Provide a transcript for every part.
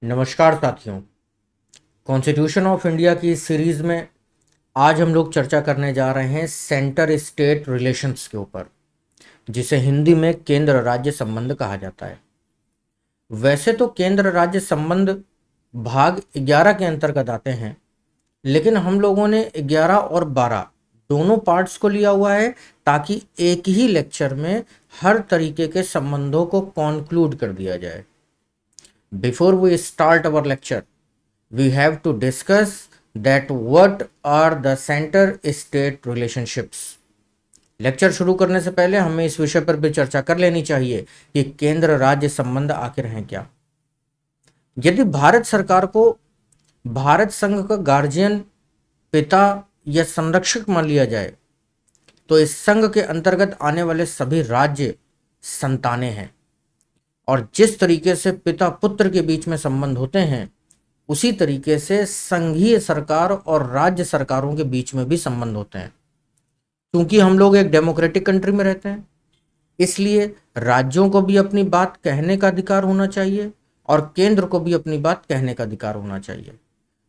नमस्कार साथियों। Constitution of India की इस सीरीज में आज हम लोग चर्चा करने जा रहे हैं सेंटर स्टेट रिलेशंस के ऊपर, जिसे हिंदी में केंद्र राज्य संबंध कहा जाता है। वैसे तो केंद्र राज्य संबंध भाग 11 के अंतर्गत आते हैं, लेकिन हम लोगों ने 11 और 12 दोनों पार्ट्स को लिया हुआ है ताकि एक ही लेक्चर में हर तरीके के संबंधों को कॉन्क्लूड कर दिया जाए। Before we start our lecture, we have to discuss that what are the center state relationships. Lecture शुरू करने से पहले हमें इस विषय पर भी चर्चा कर लेनी चाहिए कि केंद्र राज्य संबंध आखिर हैं क्या। यदि भारत सरकार को भारत संघ का गार्जियन, पिता या संरक्षक मान लिया जाए, तो इस संघ के अंतर्गत आने वाले सभी राज्य संतानें हैं, और जिस तरीके से पिता पुत्र के बीच में संबंध होते हैं, उसी तरीके से संघीय सरकार और राज्य सरकारों के बीच में भी संबंध होते हैं। क्योंकि हम लोग एक डेमोक्रेटिक कंट्री में रहते हैं, इसलिए राज्यों को भी अपनी बात कहने का अधिकार होना चाहिए और केंद्र को भी अपनी बात कहने का अधिकार होना चाहिए।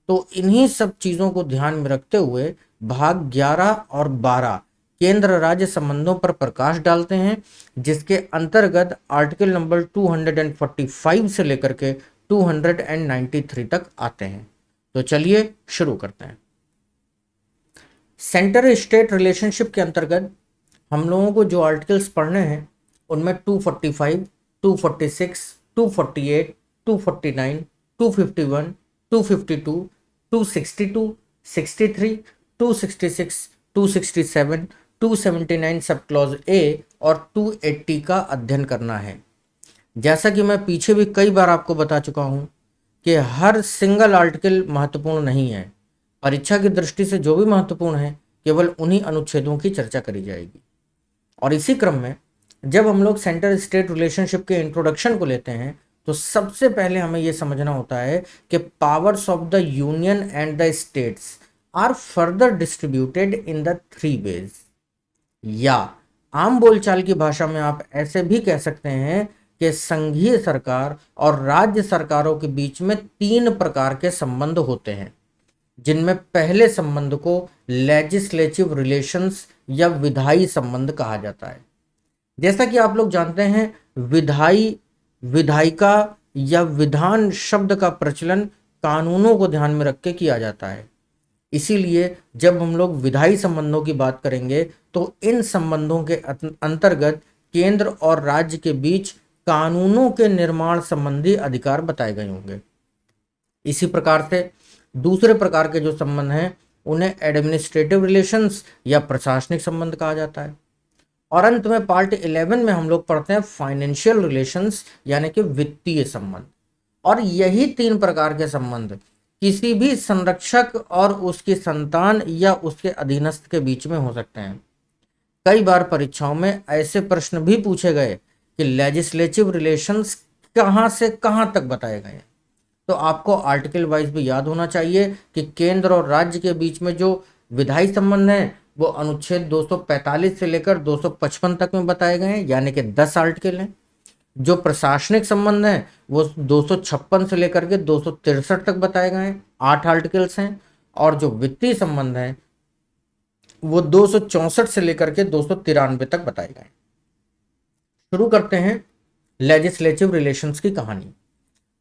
तो इन्हीं सब चीज़ों को ध्यान में रखते हुए भाग 11 और 12 केंद्र राज्य संबंधों पर प्रकाश डालते हैं, जिसके अंतर्गत आर्टिकल नंबर 245 से लेकर के 293 तक आते हैं। तो चलिए शुरू करते हैं। सेंटर स्टेट रिलेशनशिप के अंतर्गत हम लोगों को जो आर्टिकल्स पढ़ने हैं, उनमें 245, 246, 248, 249, 251, 252, 262, 63, 266, 267, 279 सब क्लॉज ए और 280 का अध्ययन करना है। जैसा कि मैं पीछे भी कई बार आपको बता चुका हूं कि हर सिंगल आर्टिकल महत्वपूर्ण नहीं है। परीक्षा की दृष्टि से जो भी महत्वपूर्ण है, केवल उन्हीं अनुच्छेदों की चर्चा करी जाएगी। और इसी क्रम में जब हम लोग सेंटर स्टेट रिलेशनशिप के इंट्रोडक्शन को लेते हैं, तो सबसे पहले हमें यह समझना होता है कि powers of the union and the states are further distributed in the 3 ways. या आम बोलचाल की भाषा में आप ऐसे भी कह सकते हैं कि संघीय सरकार और राज्य सरकारों के बीच में 3 प्रकार के संबंध होते हैं, जिनमें पहले संबंध को लेजिस्लेटिव रिलेशंस या विधायी संबंध कहा जाता है। जैसा कि आप लोग जानते हैं, विधायी, विधायिका या विधान शब्द का प्रचलन कानूनों को ध्यान में रख के किया जाता है। इसीलिए जब हम लोग विधायी संबंधों की बात करेंगे, तो इन संबंधों के अंतर्गत केंद्र और राज्य के बीच कानूनों के निर्माण संबंधी अधिकार बताए गए होंगे। इसी प्रकार से दूसरे प्रकार के जो संबंध हैं, उन्हें एडमिनिस्ट्रेटिव रिलेशंस या प्रशासनिक संबंध कहा जाता है। और अंत में पार्ट 11 में हम लोग पढ़ते हैं फाइनेंशियल रिलेशंस, यानी कि वित्तीय संबंध। और यही 3 प्रकार के संबंध किसी भी संरक्षक और उसकी संतान या उसके अधीनस्थ के बीच में हो सकते हैं। कई बार परीक्षाओं में ऐसे प्रश्न भी पूछे गए कि लेजिस्लेटिव रिलेशंस कहां से कहां तक बताए गए हैं। तो आपको आर्टिकल वाइज भी याद होना चाहिए कि केंद्र और राज्य के बीच में जो विधायी संबंध हैं, वो अनुच्छेद 245 से लेकर 255 तक में बताए गए हैं, यानी कि 10 आर्टिकल हैं। जो प्रशासनिक संबंध हैं, वो 256 से लेकर के 263 तक बताए गए हैं, 8 आर्टिकल्स हैं। और जो वित्तीय संबंध हैं, वो 264 से लेकर के 293 तक बताए गए। शुरू करते हैं लेजिस्लेटिव रिलेशंस की कहानी,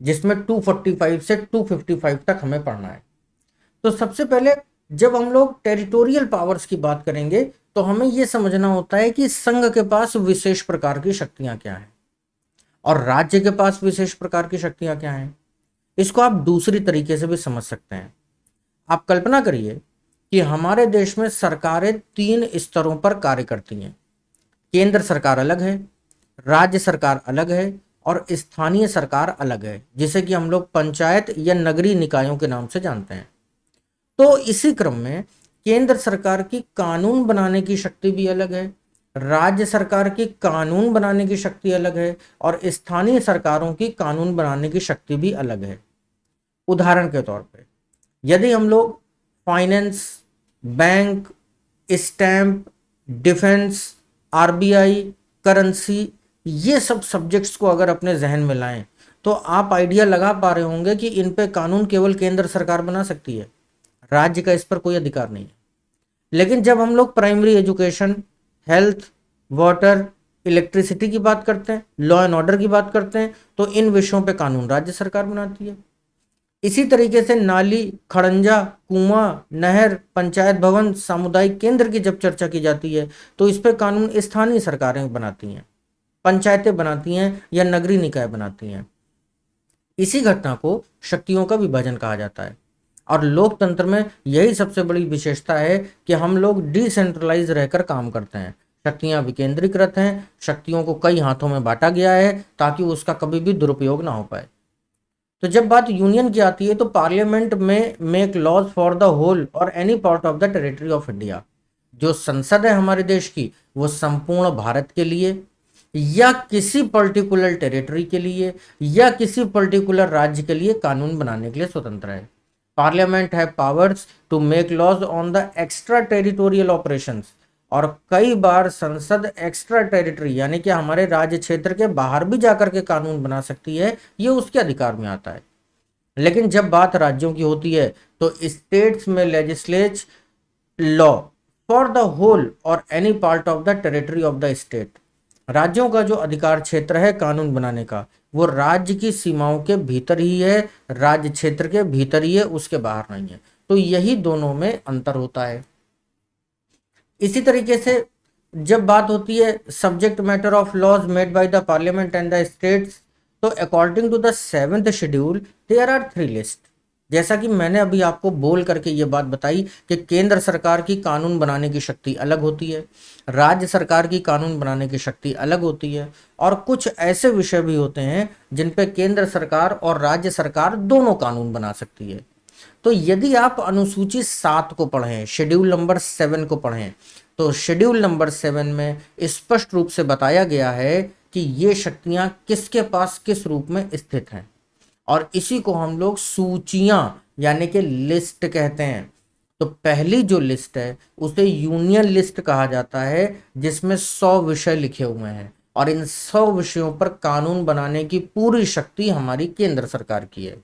जिसमें 245 से 255 तक हमें पढ़ना है। तो सबसे पहले जब हम लोग टेरिटोरियल पावर्स की बात करेंगे, तो हमें यह समझना होता है कि संघ के पास विशेष प्रकार की शक्तियां क्या हैं और राज्य के पास विशेष प्रकार की शक्तियां क्या हैं। इसको आप दूसरी तरीके से भी समझ सकते हैं। आप कल्पना करिए कि हमारे देश में सरकारें 3 स्तरों पर कार्य करती हैं। केंद्र सरकार अलग है, राज्य सरकार अलग है और स्थानीय सरकार अलग है, जिसे कि हम लोग पंचायत या नगरीय निकायों के नाम से जानते हैं। तो इसी क्रम में केंद्र सरकार की कानून बनाने की शक्ति भी अलग है, राज्य सरकार की कानून बनाने की शक्ति अलग है और स्थानीय सरकारों की कानून बनाने की शक्ति भी अलग है। उदाहरण के तौर पे यदि हम लोग finance, bank, stamp, defence, RBI, currency, ये सब सब्जेक्ट्स को अगर अपने जहन में लाएं, तो आप आइडिया लगा पा रहे होंगे कि इन पे कानून केवल केंद्र सरकार बना सकती है, राज्य का इस पर कोई अधिकार नहीं है। लेकिन जब हम लोग primary education, health, water, electricity की बात करते हैं, लॉ एंड ऑर्डर की बात करते हैं, तो इन विषयों पे कानून राज्य सरकार बनाती है। इसी तरीके से नाली, खड़ंजा, कुआं, नहर, पंचायत भवन, सामुदायिक केंद्र की जब चर्चा की जाती है तो इस पे कानून स्थानीय सरकारें बनाती हैं, पंचायतें बनाती हैं या नगरीय निकाय बनाती हैं। इसी घटना को शक्तियों का विभाजन कहा जाता है। और लोकतंत्र में यही सबसे बड़ी विशेषता है कि हम लोग डिसेंट्रलाइज रहकर काम करते हैं, शक्तियां विकेंद्रीकृत हैं, शक्तियों को कई हाथों में बांटा गया है ताकि उसका कभी भी दुरुपयोग ना हो पाए। तो जब बात यूनियन की आती है तो पार्लियामेंट में make laws for the whole or any part of the territory of India. जो संसद है हमारे देश की वो संपूर्ण भारत के लिए या किसी पर्टिकुलर टेरिटरी के लिए या किसी पर्टिकुलर राज्य के लिए कानून बनाने के लिए स्वतंत्र है। पार्लियामेंट है powers to make laws on the extra territorial operations. और कई बार संसद एक्स्ट्रा टेरिटरी यानी कि हमारे राज्य क्षेत्र के बाहर भी जाकर के कानून बना सकती है, ये उसके अधिकार में आता है। लेकिन जब बात राज्यों की होती है तो स्टेट्स में legislate law for the whole or any part of the territory of the state. राज्यों का जो अधिकार क्षेत्र है कानून बनाने का वो राज्य की सीमाओं के भीतर ही है, राज्य क्षेत्र के भीतर ही है, उसके बाहर नहीं है। तो यही दोनों में अंतर होता है। इसी तरीके से जब बात होती है subject matter of laws made by the parliament and the states, तो according to the 7th schedule there are 3 list. जैसा कि मैंने अभी आपको बोल करके ये बात बताई कि केंद्र सरकार की कानून बनाने की शक्ति अलग होती है, राज्य सरकार की कानून बनाने की शक्ति अलग होती है, और कुछ ऐसे विषय भी होते हैं जिन पे केंद्र सरकार और राज्य सरकार दोनों कानून बना सकती है। तो यदि आप अनुसूची 7 को पढ़ें, शेड्यूल नंबर 7 को पढ़ें, तो शेड्यूल नंबर 7 में स्पष्ट रूप से बताया गया है कि ये शक्तियां किसके पास किस रूप में स्थित हैं। और इसी को हम लोग सूचियां यानी कि लिस्ट कहते हैं। तो पहली जो लिस्ट है उसे यूनियन लिस्ट कहा जाता है, जिसमें 100 विषय लिखे हुए हैं और इन 100 विषयों पर कानून बनाने की पूरी शक्ति हमारी केंद्र सरकार की है।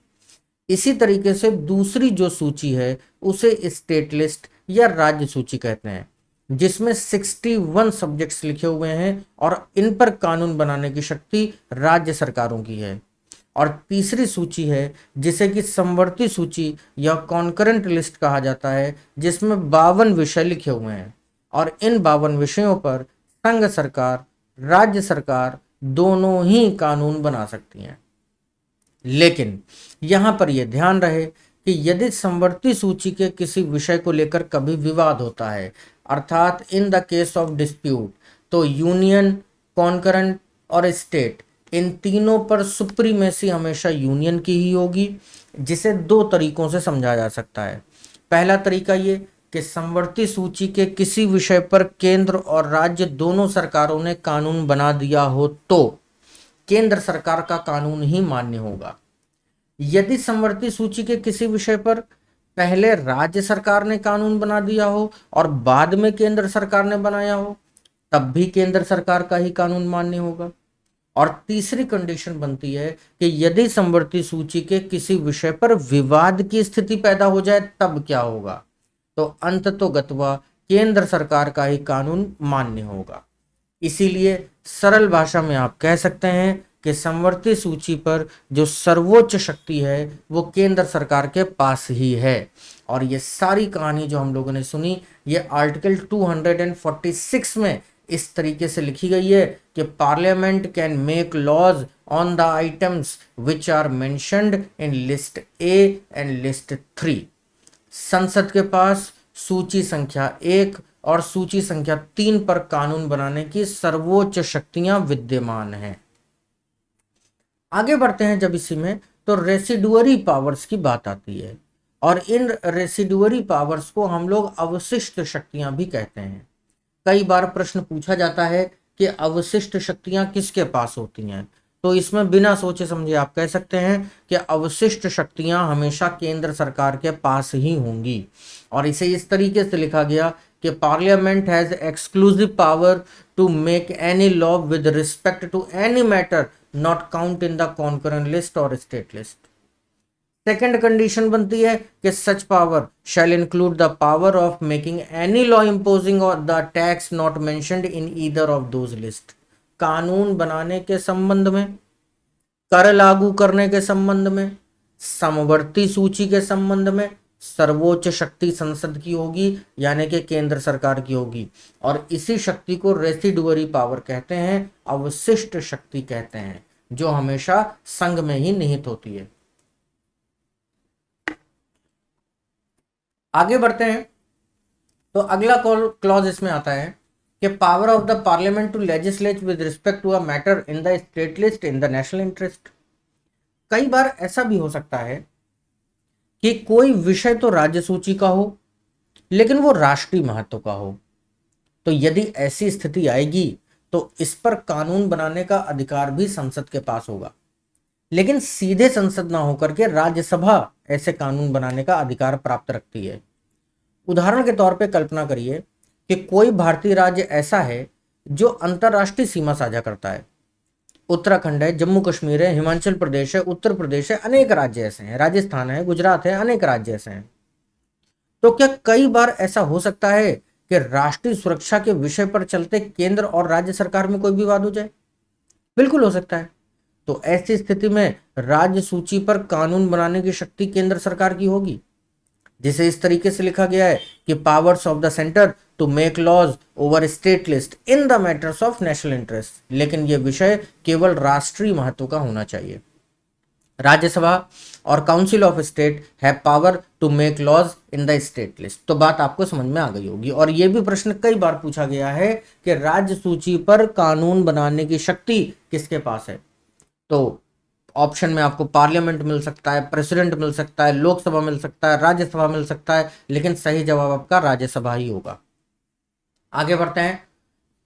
इसी तरीके से दूसरी जो सूची है उसे स्टेट लिस्ट या राज्य सूची कहते हैं, जिसमें 61 सब्जेक्ट्स लिखे हुए हैं और इन पर कानून बनाने की शक्ति राज्य सरकारों की है। और तीसरी सूची है जिसे कि समवर्ती सूची या कॉन्करेंट लिस्ट कहा जाता है, जिसमें 52 विषय लिखे हुए हैं और इन 52 विषयों पर संघ सरकार, राज्य सरकार दोनों ही कानून बना सकती हैं। लेकिन यहां पर यह ध्यान रहे कि यदि समवर्ती सूची के किसी विषय को लेकर कभी विवाद होता है, अर्थात in the case of dispute, तो यूनियन, कॉन्करेंट और स्टेट इन तीनों पर सुप्रीमेसी हमेशा यूनियन की ही होगी, जिसे 2 तरीकों से समझा जा सकता है। पहला तरीका ये कि समवर्ती सूची के किसी विषय पर केंद्र और राज्य दोनों सरकारों ने कानून बना दिया हो तो केंद्र सरकार का कानून ही मान्य होगा। यदि समवर्ती सूची के किसी विषय पर पहले राज्य सरकार ने कानून बना दिया हो और बाद में केंद्र सरकार ने बनाया हो, तब भी केंद्र सरकार का ही कानून मान्य होगा। और तीसरी कंडीशन बनती है कि यदि समवर्ती सूची के किसी विषय पर विवाद की स्थिति पैदा हो जाए तब क्या होगा, तो अंततोगत्वा केंद्र सरकार का ही कानून मान्य होगा। इसीलिए सरल भाषा में आप कह सकते हैं कि समवर्ती सूची पर जो सर्वोच्च शक्ति है वो केंद्र सरकार के पास ही है। और ये सारी कहानी जो हम लोगों ने सुनी ये आर्टिकल 246 में इस तरीके से लिखी गई है कि parliament can make laws on the items which are mentioned in list A and list 3। संसद के पास सूची संख्या 1 और सूची संख्या 3 पर कानून बनाने की सर्वोच्च शक्तियां विद्यमान हैं। आगे बढ़ते हैं जब इसी में, तो रेसिडुअरी पावर्स की बात आती है और इन रेसिडुअरी पावर्स को हम लोग अवशिष्ट शक्तियां भी कहते हैं। कई बार प्रश्न पूछा जाता है कि अवशिष्ट शक्तियां किसके पास होती हैं, तो इसमें बिना सोचे समझे आप कह सकते हैं कि अवशिष्ट शक्तियां हमेशा केंद्र सरकार के पास ही होंगी। और इसे इस तरीके से लिखा गया कि parliament has exclusive power to make any law with respect to any matter not count in the concurrent list और स्टेट लिस्ट। सेकेंड कंडीशन बनती है कि such power shall include the power of making any law imposing the tax not mentioned in either of those list. कानून बनाने के संबंध में, कर लागू करने के संबंध में, समवर्ती सूची के संबंध में सर्वोच्च शक्ति संसद की होगी, यानी कि केंद्र सरकार की होगी, और इसी शक्ति को रेसिडुअरी पावर कहते हैं, अवशिष्ट शक्ति कहते हैं, जो हमेशा संघ में ही निहित होती है। आगे बढ़ते हैं तो अगला क्लॉज इसमें आता है कि power of the parliament to legislate with respect to a matter in the state list in the national interest. कई बार ऐसा भी हो सकता है कि कोई विषय तो राज्य सूची का हो लेकिन वो राष्ट्रीय महत्व का हो, तो यदि ऐसी स्थिति आएगी तो इस पर कानून बनाने का अधिकार भी संसद के पास होगा, लेकिन सीधे संसद ना होकर के राज्यसभा ऐसे कानून बनाने का अधिकार प्राप्त रखती है। उदाहरण के तौर पे कल्पना करिए कि कोई भारतीय राज्य ऐसा है जो अंतरराष्ट्रीय सीमा साझा करता है। उत्तराखंड है, जम्मू कश्मीर है, हिमाचल प्रदेश है, उत्तर प्रदेश है, अनेक राज्य ऐसे हैं, राजस्थान है, गुजरात है, अनेक राज्य ऐसे हैं। तो क्या कई बार ऐसा हो सकता है कि राष्ट्रीय सुरक्षा के विषय पर चलते केंद्र और राज्य सरकार में कोई विवाद हो जाए? बिल्कुल हो सकता है। तो ऐसी स्थिति में राज्य सूची पर कानून बनाने की शक्ति केंद्र सरकार की होगी, जिसे इस तरीके से लिखा गया है कि powers of the centre to make laws over state list in the matters of national interest, लेकिन यह विषय केवल राष्ट्रीय महत्व का होना चाहिए। राज्यसभा और council of state have power to make laws in the state list. तो बात आपको समझ में आ गई होगी। और यह भी प्रश्न कई बार पूछा गया है कि राज्य सूची पर कानून बनाने की शक्ति किसके पास है। तो ऑप्शन में आपको पार्लियामेंट मिल सकता है, प्रेसिडेंट मिल सकता है, लोकसभा मिल सकता है, राज्यसभा मिल सकता है, लेकिन सही जवाब आपका राज्यसभा ही होगा। आगे बढ़ते हैं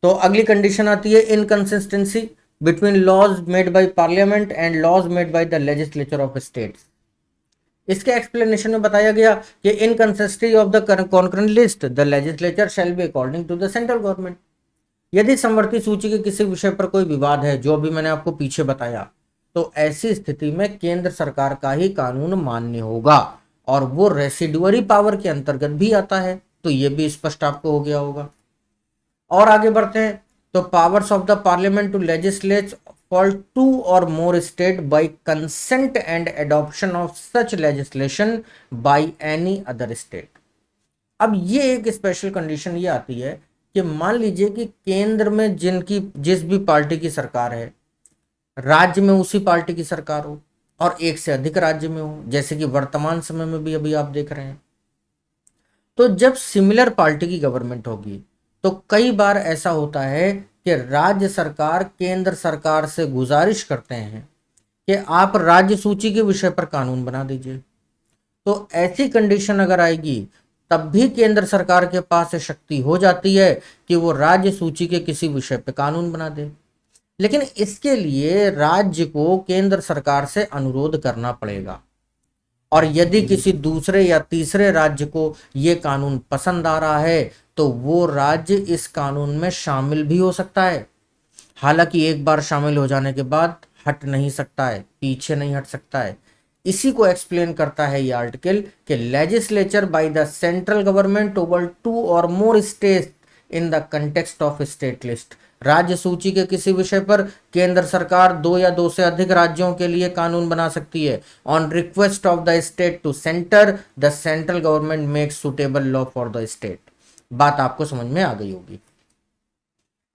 तो अगली कंडीशन आती है inconsistency between laws made by parliament and laws made by the legislature of states. इसके एक्सप्लेनेशन में बताया गया कि inconsistency of the concurrent list the legislature shall be according to the central government. यदि समवर्ती सूची के किसी विषय पर कोई विवाद है, जो अभी मैंने आपको पीछे बताया, तो ऐसी स्थिति में केंद्र सरकार का ही कानून मान्य होगा और वो रेसिडुअरी पावर के अंतर्गत भी आता है। तो ये भी स्पष्ट आपको हो गया होगा। और आगे बढ़ते हैं तो powers of the parliament to legislate for 2 or more state by consent and adoption of such legislation by any other state. अब ये एक स्पेशल कंडीशन ये आती है कि मान लीजिए कि केंद्र में जिस भी पार्टी की सरकार है, राज्य में उसी पार्टी की सरकार हो और एक से अधिक राज्य में हो, जैसे कि वर्तमान समय में भी अभी आप देख रहे हैं। तो जब सिमिलर पार्टी की गवर्नमेंट होगी तो कई बार ऐसा होता है कि राज्य सरकार केंद्र सरकार से गुजारिश करते हैं कि आप राज्य सूची के विषय पर कानून बना दीजिए। तो ऐसी कंडीशन अगर आएगी तब भी केंद्र सरकार के पास शक्ति हो जाती है कि वो राज्य सूची के किसी विषय पर कानून बना दे, लेकिन इसके लिए राज्य को केंद्र सरकार से अनुरोध करना पड़ेगा। और यदि किसी दूसरे या तीसरे राज्य को ये कानून पसंद आ रहा है तो वो राज्य इस कानून में शामिल भी हो सकता है। हालांकि एक बार शामिल हो जाने के बाद हट नहीं सकता है, पीछे नहीं हट सकता है। इसी को एक्सप्लेन करता है ये आर्टिकल कि legislature by the central government over 2 or more state in the context of state list. राज्य सूची के किसी विषय पर केंद्र सरकार 2 या 2 से अधिक राज्यों के लिए कानून बना सकती है। On request of the state to centre, the central government makes suitable law for the state. बात आपको समझ में आ गई होगी।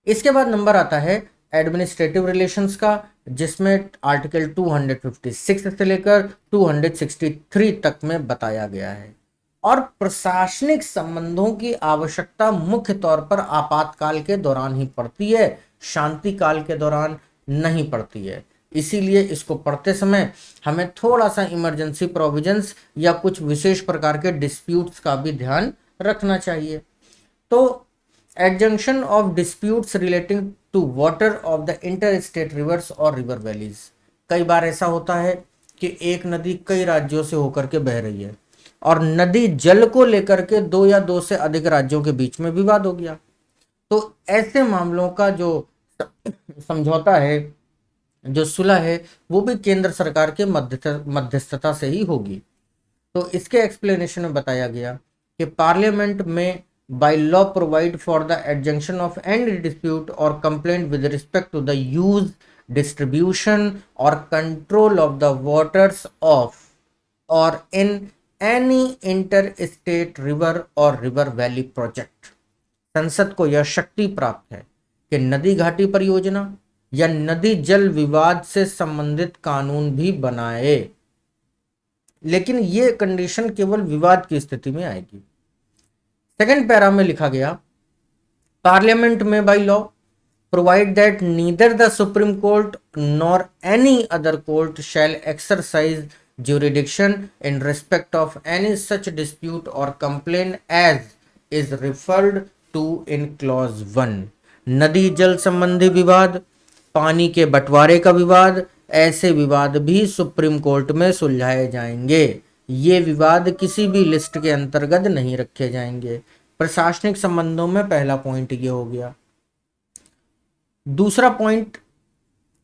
इसके बाद नंबर आता है एडमिनिस्ट्रेटिव रिलेशंस का, जिसमें आर्टिकल 256 से लेकर 263 तक में बताया गया है। और प्रशासनिक संबंधों की आवश्यकता मुख्य तौर पर आपातकाल के दौरान ही पड़ती है, शांति काल के दौरान नहीं पड़ती है। इसीलिए इसको पढ़ते समय हमें थोड़ा सा इमरजेंसी प्रोविजंस या कुछ विशेष प्रकार के डिस्प्यूट्स का भी ध्यान रखना चाहिए। तो adjudication of disputes relating to water of the inter state rivers or river valleys. कई बार ऐसा होता है कि एक नदी कई राज्यों से होकर के बह रही है और नदी जल को लेकर के 2 या 2 से अधिक राज्यों के बीच में विवाद हो गया। तो ऐसे मामलों का जो समझौता है जो सुलह है वो भी केंद्र सरकार के मध्यस्थता से ही होगी। तो इसके एक्सप्लेनेशन में बताया गया कि पार्लियामेंट में by law provide for the adjudication of any dispute or complaint with respect to the use, distribution or control of the waters of or in any inter state river or river valley project. संसद को यह शक्ति प्राप्त है कि नदी घाटी परियोजना या नदी जल विवाद से संबंधित कानून भी बनाए, लेकिन ये कंडीशन केवल विवाद की स्थिति में आएगी। सेकंड पैरा में लिखा गया, पार्लियामेंट में by law provide that neither the supreme court nor any other court shell exercise jurisdiction in respect of any such dispute or complaint as is referred to in clause 1। नदी जल संबंधी विवाद, पानी के बंटवारे का विवाद, ऐसे विवाद भी सुप्रीम कोर्ट में सुलझाए जाएंगे। ये विवाद किसी भी लिस्ट के अंतर्गत नहीं रखे जाएंगे। प्रशासनिक संबंधों में पहला पॉइंट ये हो गया। दूसरा point,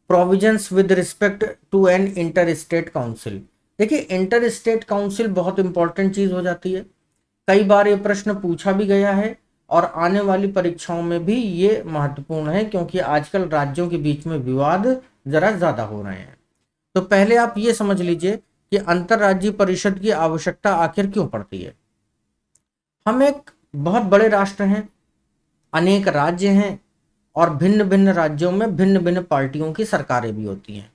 provisions with respect to an inter state council. देखिए, इंटर स्टेट काउंसिल बहुत इंपॉर्टेंट चीज हो जाती है। कई बार ये प्रश्न पूछा भी गया है और आने वाली परीक्षाओं में भी ये महत्वपूर्ण है, क्योंकि आजकल राज्यों के बीच में विवाद जरा ज्यादा हो रहे हैं। तो पहले आप ये समझ लीजिए कि अंतरराज्यीय परिषद की आवश्यकता आखिर क्यों पड़ती है। हम एक बहुत बड़े राष्ट्र हैं, अनेक राज्य हैं और भिन्न भिन्न राज्यों में भिन्न भिन्न पार्टियों की सरकारें भी होती हैं।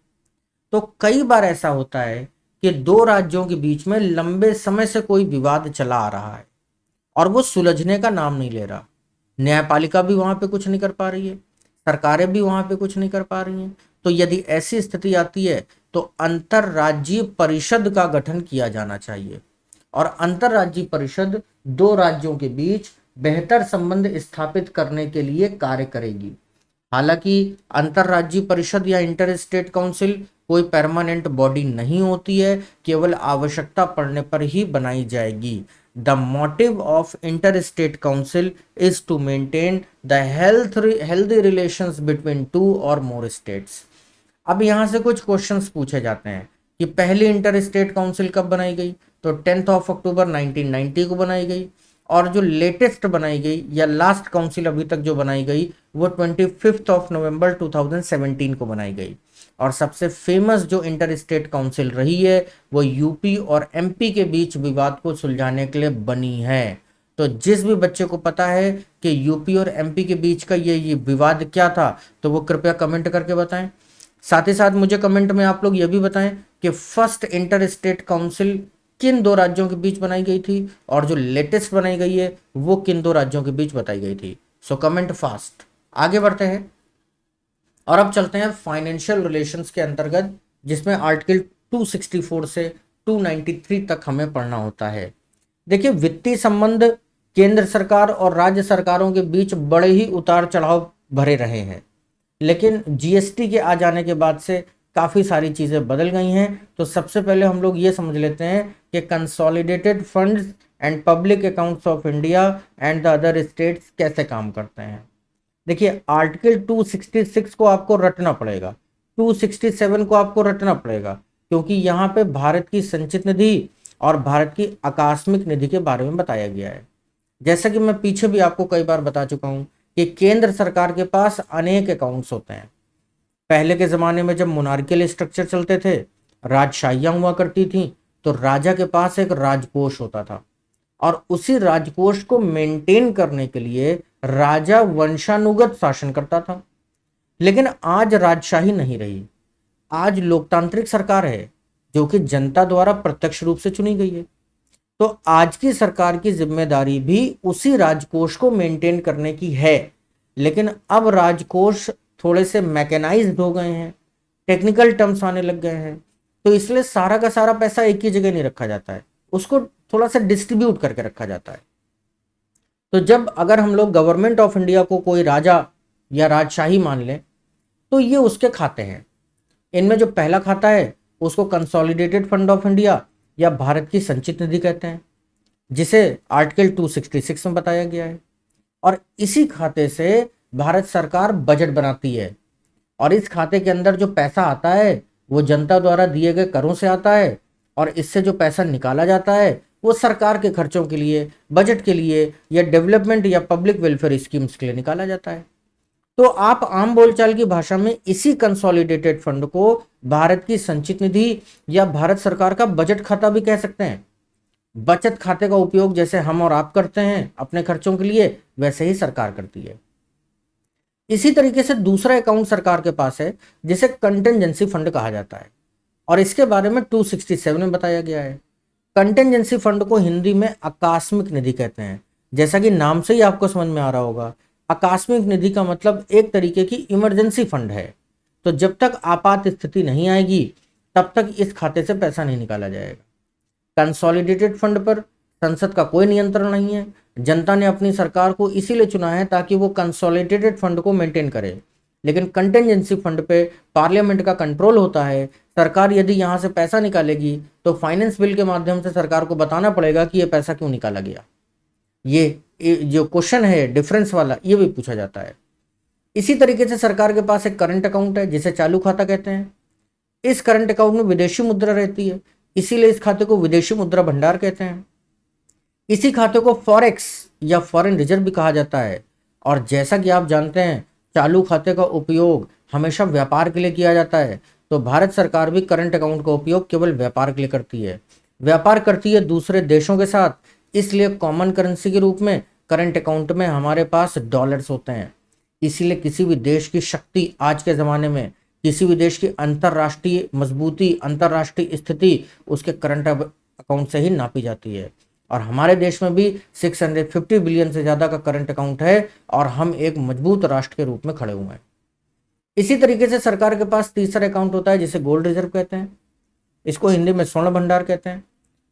तो कई बार ऐसा होता है कि दो राज्यों के बीच में लंबे समय से कोई विवाद चला आ रहा है और वो सुलझने का नाम नहीं ले रहा। न्यायपालिका भी वहां पे कुछ नहीं कर पा रही है, सरकारें भी वहां पे कुछ नहीं कर पा रही हैं। तो यदि ऐसी स्थिति आती है तो अंतरराज्यीय परिषद का गठन किया जाना चाहिए और अंतरराज्यीय परिषद दो राज्यों के बीच बेहतर संबंध स्थापित करने के लिए कार्य करेगी। हालांकि अंतरराज्यीय परिषद या इंटर स्टेट काउंसिल कोई परमानेंट बॉडी नहीं होती है, केवल आवश्यकता पड़ने पर ही बनाई जाएगी। The motive of inter state council is to maintain the healthy relations between two or more states. अब यहाँ से कुछ क्वेश्चंस पूछे जाते हैं कि पहली इंटर स्टेट काउंसिल कब बनाई गई, तो 10 अक्टूबर 1990 को बनाई गई, और जो लेटेस्ट बनाई गई या लास्ट काउंसिल अभी तक जो बनाई गई वो 25 नवंबर 2017 को बनाई गई। और सबसे फेमस जो इंटर स्टेट काउंसिल रही है वो यूपी और एमपी के बीच विवाद को सुलझाने के लिए बनी है। तो जिस भी बच्चे को पता है कि यूपी और एमपी के बीच का ये विवाद क्या था, तो वो कृपया कमेंट करके बताएं। साथ ही साथ मुझे कमेंट में आप लोग ये भी बताएं कि फर्स्ट इंटर स्टेट काउंसिल किन दो राज्यों के बीच बनाई गई थी और जो लेटेस्ट बनाई गई है वो किन दो राज्यों के बीच बताई गई थी। So comment fast. आगे बढ़ते हैं और अब चलते हैं फाइनेंशियल रिलेशंस के अंतर्गत, जिसमें आर्टिकल 264 से 293 तक हमें पढ़ना होता है। देखिए, वित्तीय संबंध केंद्र सरकार और राज्य सरकारों के बीच बड़े ही उतार चढ़ाव भरे रहे हैं, लेकिन जीएसटी के आ जाने के बाद से काफ़ी सारी चीज़ें बदल गई हैं। तो सबसे पहले हम लोग ये समझ लेते हैं कि consolidated funds and public accounts of India and the other states कैसे काम करते हैं। देखिए, आर्टिकल 266 को आपको रटना पड़ेगा, 267 को आपको रटना पड़ेगा, क्योंकि यहाँ पे भारत की संचित निधि और भारत की आकस्मिक निधि के बारे में बताया गया है। जैसा कि मैं पीछे भी आपको कई बार बता चुका हूँ कि केंद्र सरकार के पास अनेक अकाउंट्स होते हैं। पहले के ज़माने में जब मोनार्कियल स्ट्रक्चर चलते थे, राजशाहियाँ हुआ करती थी, तो राजा के पास एक राजकोष होता था और उसी राजकोष को मेंटेन करने के लिए राजा वंशानुगत शासन करता था। लेकिन आज राजशाही नहीं रही, आज लोकतांत्रिक सरकार है जो कि जनता द्वारा प्रत्यक्ष रूप से चुनी गई है। तो आज की सरकार की जिम्मेदारी भी उसी राजकोष को मेंटेन करने की है, लेकिन अब राजकोष थोड़े से मैकेनाइज्ड हो गए हैं, टेक्निकल टर्म्स आने लग गए हैं, तो इसलिए सारा का सारा पैसा एक ही जगह नहीं रखा जाता है, उसको थोड़ा सा डिस्ट्रीब्यूट करके रखा जाता है। तो जब अगर हम लोग गवर्नमेंट ऑफ इंडिया को कोई राजा या राजशाही मान लें, तो ये उसके खाते हैं। इनमें जो पहला खाता है उसको कंसोलिडेटेड फंड ऑफ इंडिया या भारत की संचित निधि कहते हैं, जिसे आर्टिकल 266 में बताया गया है। और इसी खाते से भारत सरकार बजट बनाती है। और इस खाते के अंदर जो पैसा आता है वो जनता द्वारा दिए गए करों से आता है, और इससे जो पैसा निकाला जाता है वो सरकार के खर्चों के लिए, बजट के लिए, या डेवलपमेंट या पब्लिक वेलफेयर स्कीम्स के लिए निकाला जाता है। तो आप आम बोलचाल की भाषा में इसी कंसोलिडेटेड फंड को भारत की संचित निधि या भारत सरकार का बजट खाता भी कह सकते हैं। बचत खाते का उपयोग जैसे हम और आप करते हैं अपने खर्चों के लिए, वैसे ही सरकार करती है। इसी तरीके से दूसरा अकाउंट सरकार के पास है जिसे कंटेंजेंसी फंड कहा जाता है, और इसके बारे में 267 में बताया गया है। कंटेंजेंसी फंड को हिंदी में आकस्मिक निधि कहते हैं। जैसा कि नाम से ही आपको समझ में आ रहा होगा, आकस्मिक निधि का मतलब एक तरीके की इमरजेंसी फंड है। तो जब तक आपात स्थिति नहीं आएगी तब तक इस खाते से पैसा नहीं निकाला जाएगा। कंसोलिडेटेड फंड पर संसद का कोई नियंत्रण नहीं है। जनता ने अपनी सरकार को इसीलिए चुना है ताकि वो कंसोलिडेटेड फंड को मेंटेन करे, लेकिन कंटेंजेंसी फंड पे पार्लियामेंट का कंट्रोल होता है। सरकार यदि यहाँ से पैसा निकालेगी तो फाइनेंस बिल के माध्यम से सरकार को बताना पड़ेगा कि ये पैसा क्यों निकाला गया। ये जो क्वेश्चन है डिफरेंस वाला, ये भी पूछा जाता है। इसी तरीके से सरकार के पास एक करंट अकाउंट है जिसे चालू खाता कहते हैं। इस करंट अकाउंट में विदेशी मुद्रा रहती है, इसीलिए इस खाते को विदेशी मुद्रा भंडार कहते हैं। इसी खाते को फॉरेक्स या फॉरेन रिजर्व भी कहा जाता है। और जैसा कि आप जानते हैं चालू खाते का उपयोग हमेशा व्यापार के लिए किया जाता है, तो भारत सरकार भी करंट अकाउंट का उपयोग केवल व्यापार के लिए करती है। व्यापार करती है दूसरे देशों के साथ, इसलिए कॉमन करेंसी के रूप में करंट अकाउंट में हमारे पास डॉलर्स होते हैं। इसीलिए किसी भी देश की शक्ति आज के ज़माने में, किसी भी देश की अंतर्राष्ट्रीय मजबूती, अंतर्राष्ट्रीय स्थिति उसके करंट अकाउंट से ही नापी जाती है। और हमारे देश में भी 650 बिलियन से ज़्यादा का करंट अकाउंट है और हम एक मजबूत राष्ट्र के रूप में खड़े हुए हैं। इसी तरीके से सरकार के पास तीसरा अकाउंट होता है जिसे गोल्ड रिजर्व कहते हैं। इसको हिंदी में स्वर्ण भंडार कहते हैं।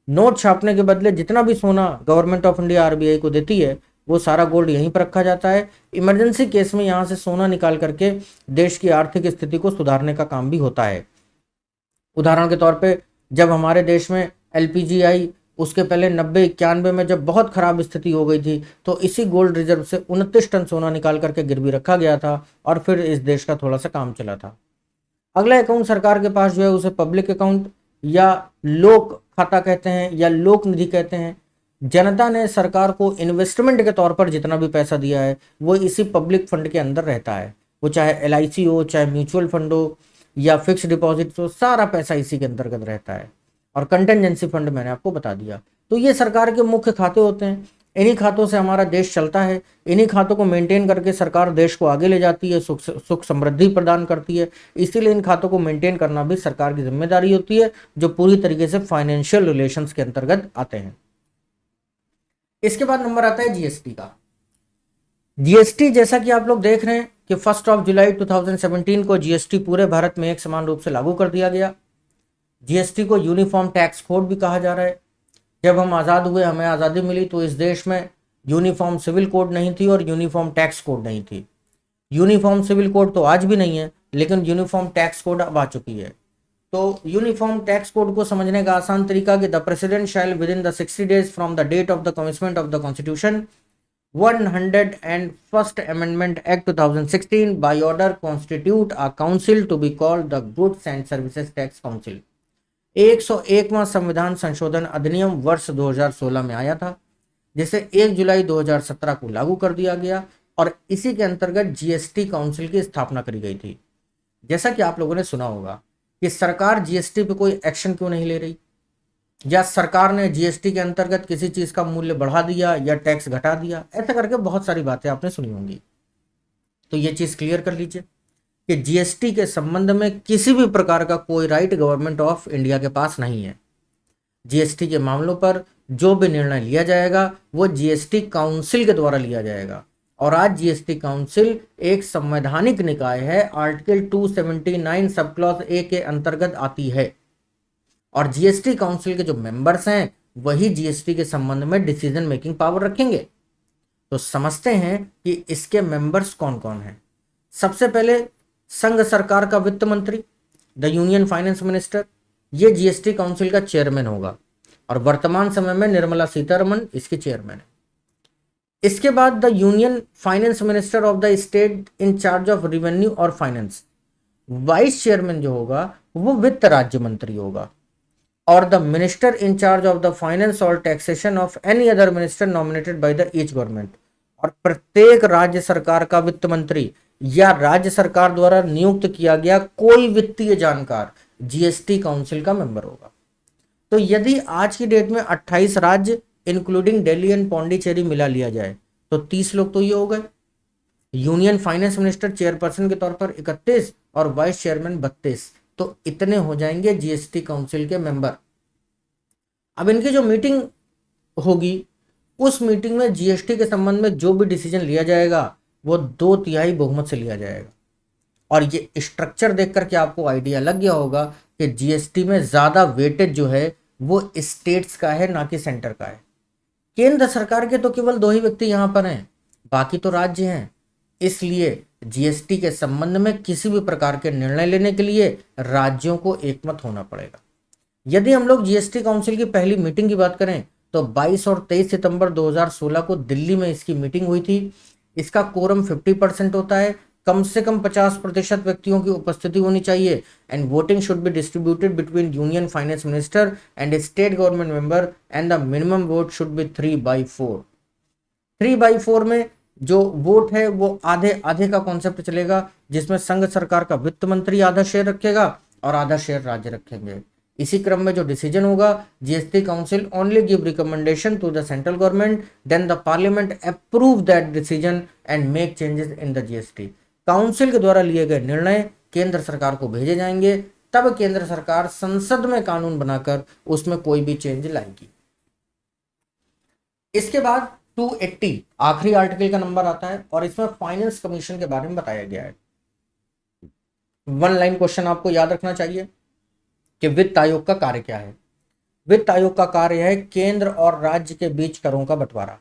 नोट छापने के बदले जितना भी सोना गवर्नमेंट ऑफ इंडिया आरबीआई को देती है वो सारा गोल्ड यहीं पर रखा जाता है। इमरजेंसी केस में यहाँ से सोना निकाल करके देश की आर्थिक स्थिति को सुधारने का काम भी होता है। उदाहरण के तौर पे जब हमारे देश में एलपीजी आई, उसके पहले 90-91 में जब बहुत खराब स्थिति हो गई थी, तो इसी गोल्ड रिजर्व से 29 टन सोना निकाल करके गिरवी रखा गया था और फिर इस देश का थोड़ा सा काम चला था। अगला अकाउंट सरकार के पास जो है उसे पब्लिक अकाउंट या लोक खाता कहते हैं या लोक निधि कहते हैं। जनता ने सरकार को इन्वेस्टमेंट के तौर पर जितना भी पैसा दिया है वो इसी पब्लिक फंड के अंदर रहता है। वो चाहे एलआईसी हो, चाहे म्यूचुअल फंड हो या फिक्स डिपॉजिट हो, सारा पैसा इसी के अंतर्गत रहता है। और कंटेंजेंसी फंड मैंने आपको बता दिया। तो ये सरकार के मुख्य खाते होते हैं। इन्हीं खातों से हमारा देश चलता है। इन्हीं खातों को मेंटेन करके सरकार देश को आगे ले जाती है, सुख समृद्धि प्रदान करती है। इसीलिए इन खातों को मेंटेन करना भी सरकार की जिम्मेदारी होती है, जो पूरी तरीके से फाइनेंशियल रिलेशंस के अंतर्गत आते हैं। इसके बाद नंबर आता है जीएसटी का। जीएसटी जैसा कि आप लोग देख रहे हैं कि 1 जुलाई 2017 को जीएसटी पूरे भारत में एक समान रूप से लागू कर दिया गया। जीएसटी को यूनिफॉर्म टैक्स कोड भी कहा जा रहा है। जब हम आज़ाद हुए, हमें आज़ादी मिली, तो इस देश में यूनिफॉर्म सिविल कोड नहीं थी और यूनिफॉर्म टैक्स कोड नहीं थी। यूनिफॉर्म सिविल कोड तो आज भी नहीं है, लेकिन यूनिफॉर्म टैक्स कोड अब आ चुकी है। तो यूनिफॉर्म टैक्स कोड को समझने का आसान तरीका कि the president shall with in the 60 days from the date of the commitment of the constitution 101st Amendment Act 2016 by order constitute a council to be called the Goods and Services Tax Council। 101वां संविधान संशोधन अधिनियम वर्ष 2016 में आया था, जिसे 1 जुलाई 2017 को लागू कर दिया गया और इसी के अंतर्गत जीएसटी काउंसिल की स्थापना करी गई थी। जैसा कि आप लोगों ने सुना होगा कि सरकार जीएसटी पे कोई एक्शन क्यों नहीं ले रही, या सरकार ने जीएसटी के अंतर्गत किसी चीज का मूल्य बढ़ा दिया या टैक्स घटा दिया, ऐसा करके बहुत सारी बातें आपने सुनी होंगी। तो ये चीज क्लियर कर लीजिए कि जीएसटी के संबंध में किसी भी प्रकार का कोई राइट गवर्नमेंट ऑफ इंडिया के पास नहीं है। जीएसटी के मामलों पर जो भी निर्णय लिया जाएगा वो जीएसटी काउंसिल के द्वारा लिया जाएगा। और आज जीएसटी काउंसिल एक संवैधानिक निकाय है, आर्टिकल 279 सब क्लॉज ए के अंतर्गत आती है। और जीएसटी काउंसिल के जो मेंबर्स हैं वही जीएसटी के संबंध में डिसीजन मेकिंग पावर रखेंगे। तो समझते हैं कि इसके मेंबर्स कौन कौन हैं। सबसे पहले संघ सरकार का वित्त मंत्री, द यूनियन फाइनेंस मिनिस्टर, ये जीएसटी काउंसिल का चेयरमैन होगा और वर्तमान समय में निर्मला सीतारमण इसकी चेयरमैन है। इसके बाद the union finance minister of the state in charge of revenue or finance, vice chairman जो होगा वो वित्त राज्य मंत्री होगा, और the minister in charge of the finance or taxation of any other minister nominated by the each government. और प्रत्येक राज्य सरकार का वित्त मंत्री या राज्य सरकार द्वारा नियुक्त किया गया कोई वित्तीय जानकार जीएसटी काउंसिल का मेंबर होगा। तो यदि आज की डेट में 28 राज्य इंक्लूडिंग दिल्ली एंड पौंडीचेरी मिला लिया जाए तो 30 लोग तो ये हो गए। यूनियन फाइनेंस मिनिस्टर चेयरपर्सन के तौर पर 31 और वाइस चेयरमैन 32, तो इतने हो जाएंगे जीएसटी काउंसिल के मेंबर। अब इनकी जो मीटिंग होगी उस मीटिंग में जीएसटी के संबंध में जो भी डिसीजन लिया जाएगा वो 2/3 बहुमत से लिया जाएगा। और ये स्ट्रक्चर देख करके आपको आइडिया लग गया होगा कि जीएसटी में ज्यादा वेटेज जो है वो स्टेट्स का है ना कि सेंटर का है। केंद्र सरकार के तो केवल 2 ही व्यक्ति यहां पर हैं, बाकी तो राज्य हैं। इसलिए जीएसटी के संबंध में किसी भी प्रकार के निर्णय लेने के लिए राज्यों को एकमत होना पड़ेगा। यदि हम लोग जीएसटी काउंसिल की पहली मीटिंग की बात करें तो 22 और 23 सितंबर 2016 को दिल्ली में इसकी मीटिंग हुई थी। इसका कोरम 50% होता है, कम से कम 50% व्यक्तियों की उपस्थिति होनी चाहिए, and voting should be distributed between union finance minister and state government member, and the minimum vote should be 3/4। 3/4 में जो वोट है वो आधे आधे का कॉन्सेप्ट चलेगा, जिसमें संघ सरकार का वित्त मंत्री आधा शेयर रखेगा और आधा शेयर राज्य रखेंगे। इसी क्रम में जो डिसीजन होगा, GST council only give recommendation to the central government, then the parliament approve that decision and make changes in the GST. Council के द्वारा लिए गए निर्णय केंद्र सरकार को भेजे जाएंगे, तब केंद्र सरकार संसद में कानून बनाकर उसमें कोई भी चेंज लाएगी। इसके बाद 280 आखिरी आर्टिकल का नंबर आता है और इसमें फाइनेंस कमीशन के बारे में बताया गया है। 1 लाइन क्वेश्चन आपको याद रखना चाहिए कि वित्त आयोग का कार्य क्या है। वित्त आयोग का कार्य है केंद्र और राज्य के बीच करों का बंटवारा।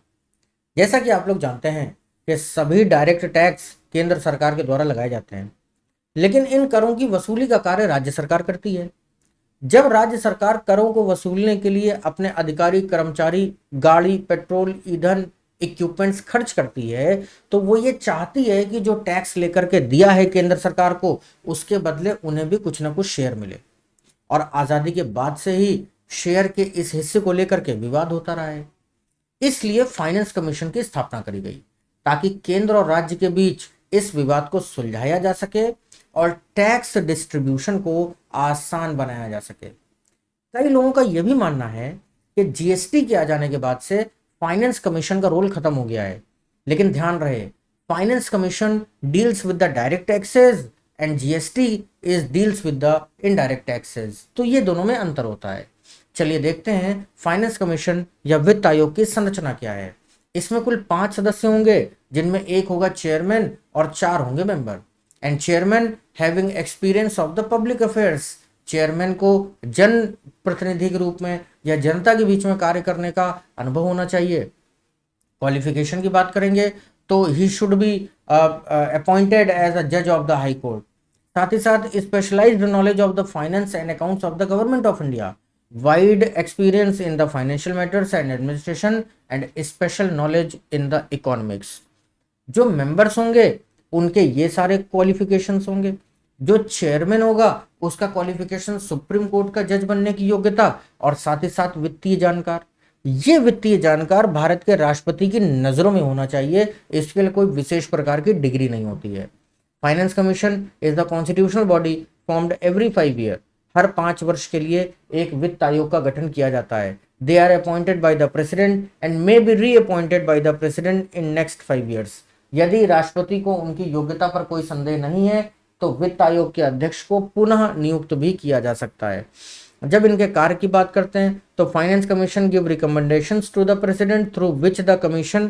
जैसा कि आप लोग जानते हैं कि सभी डायरेक्ट टैक्स केंद्र सरकार के द्वारा लगाए जाते हैं, लेकिन इन करों की वसूली का कार्य राज्य सरकार करती है। जब राज्य सरकार करों को वसूलने के लिए अपने अधिकारी, कर्मचारी, गाड़ी, पेट्रोल, ईंधन, इक्विपमेंट्स खर्च करती है तो वो ये चाहती है कि जो टैक्स लेकर के दिया है केंद्र सरकार को, उसके बदले उन्हें भी कुछ ना कुछ शेयर मिले। और आजादी के बाद से ही शेयर के इस हिस्से को लेकर के विवाद होता रहा है। इसलिए फाइनेंस कमीशन की स्थापना करी गई ताकि केंद्र और राज्य के बीच इस विवाद को सुलझाया जा सके और टैक्स डिस्ट्रीब्यूशन को आसान बनाया जा सके। कई लोगों का यह भी मानना है कि जीएसटी के आ जाने के बाद से फाइनेंस कमीशन का रोल खत्म हो गया है, लेकिन ध्यान रहे finance commission deals with the direct taxes and GST is deals with the indirect taxes. तो ये दोनों में अंतर होता है। चलिए देखते हैं फाइनेंस कमीशन या वित्त आयोग की संरचना क्या है। इसमें कुल 5 सदस्य होंगे, जिनमें एक होगा चेयरमैन और 4 होंगे member. And chairman having experience of the public affairs, chairman को जन प्रतिनिधि के रूप में या जनता के बीच में कार्य करने का अनुभव होना चाहिए। क्वालिफिकेशन की बात करेंगे तो he should be appointed as a जज ऑफ द हाई कोर्ट। साथ ही साथ specialised knowledge of the finance and accounts of the government of India, wide experience in the financial matters and administration and special knowledge in the economics. जो members होंगे उनके ये सारे qualifications होंगे। जो चेयरमैन होगा उसका क्वालिफिकेशन सुप्रीम कोर्ट का जज बनने की योग्यता और साथ ही साथ वित्तीय जानकार। ये वित्तीय जानकार भारत के राष्ट्रपति की नजरों में होना चाहिए, इसके लिए कोई विशेष प्रकार की डिग्री नहीं होती है। Finance commission is the constitutional body formed every 5 year. हर 5 वर्ष के लिए एक वित्त आयोग का गठन किया जाता है। They are appointed by the president and may be reappointed by the president in next 5 years. यदि राष्ट्रपति को उनकी योग्यता पर कोई संदेह नहीं है तो वित्त आयोग के अध्यक्ष को पुनः नियुक्त भी किया जा सकता है। जब इनके कार्य की बात करते हैं तो finance commission give recommendations to the president through which the commission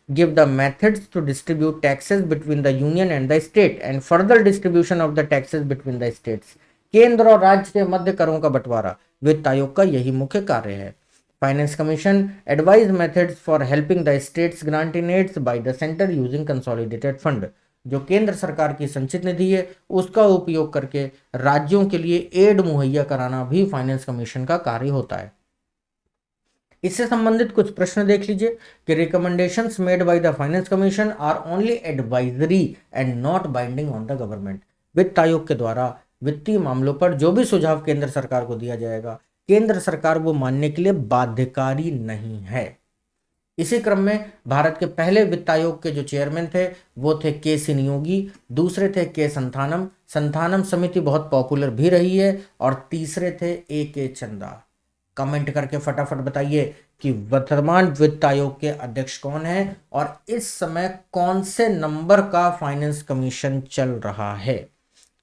give the methods to distribute taxes between the union and the state and further distribution of the taxes between the states. केंद्र और राज्य के मध्य करों का बंटवारा वित्त आयोग का यही मुख्य कार्य है। Finance commission advise methods for helping the states granting aids by the centre using consolidated fund. जो केंद्र सरकार की संचित निधि है उसका उपयोग करके राज्यों के लिए एड मुहैया कराना भी फाइनेंस कमीशन का कार्य होता है। इससे संबंधित कुछ प्रश्न देख लीजिए कि recommendations made by the finance commission are only advisory and not binding on the government. वित्त आयोग के द्वारा वित्तीय मामलों पर जो भी सुझाव केंद्र सरकार को दिया जाएगा, केंद्र सरकार वो मानने के लिए बाध्यकारी नहीं है। इसी क्रम में भारत के पहले वित्त आयोग के जो चेयरमैन थे वो थे के सी नियोगी, दूसरे थे के संथानम, संथानम समिति बहुत पॉपुलर भी रही है, और तीसरे थे ए के चंदा। कमेंट करके फटाफट बताइए कि वर्तमान वित्त आयोग के अध्यक्ष कौन है और इस समय कौन से नंबर का फाइनेंस कमीशन चल रहा है।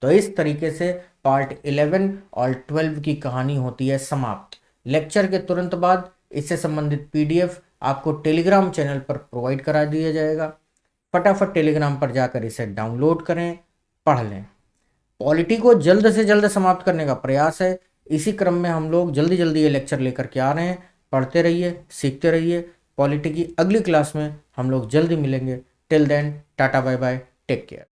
तो इस तरीके से पार्ट 11 और 12 की कहानी होती है समाप्त। लेक्चर के तुरंत बाद इससे संबंधित पीडीएफ आपको टेलीग्राम चैनल पर प्रोवाइड करा दिया जाएगा। फटाफट टेलीग्राम पर जाकर इसे डाउनलोड करें, पढ़ लें। पॉलिटी को जल्द से जल्द समाप्त करने का प्रयास है। इसी क्रम में हम लोग जल्दी जल्दी ये लेक्चर लेकर के आ रहे हैं। पढ़ते रहिए, सीखते रहिए। पॉलिटी की अगली क्लास में हम लोग जल्दी मिलेंगे। Till then, tata bye bye, take care.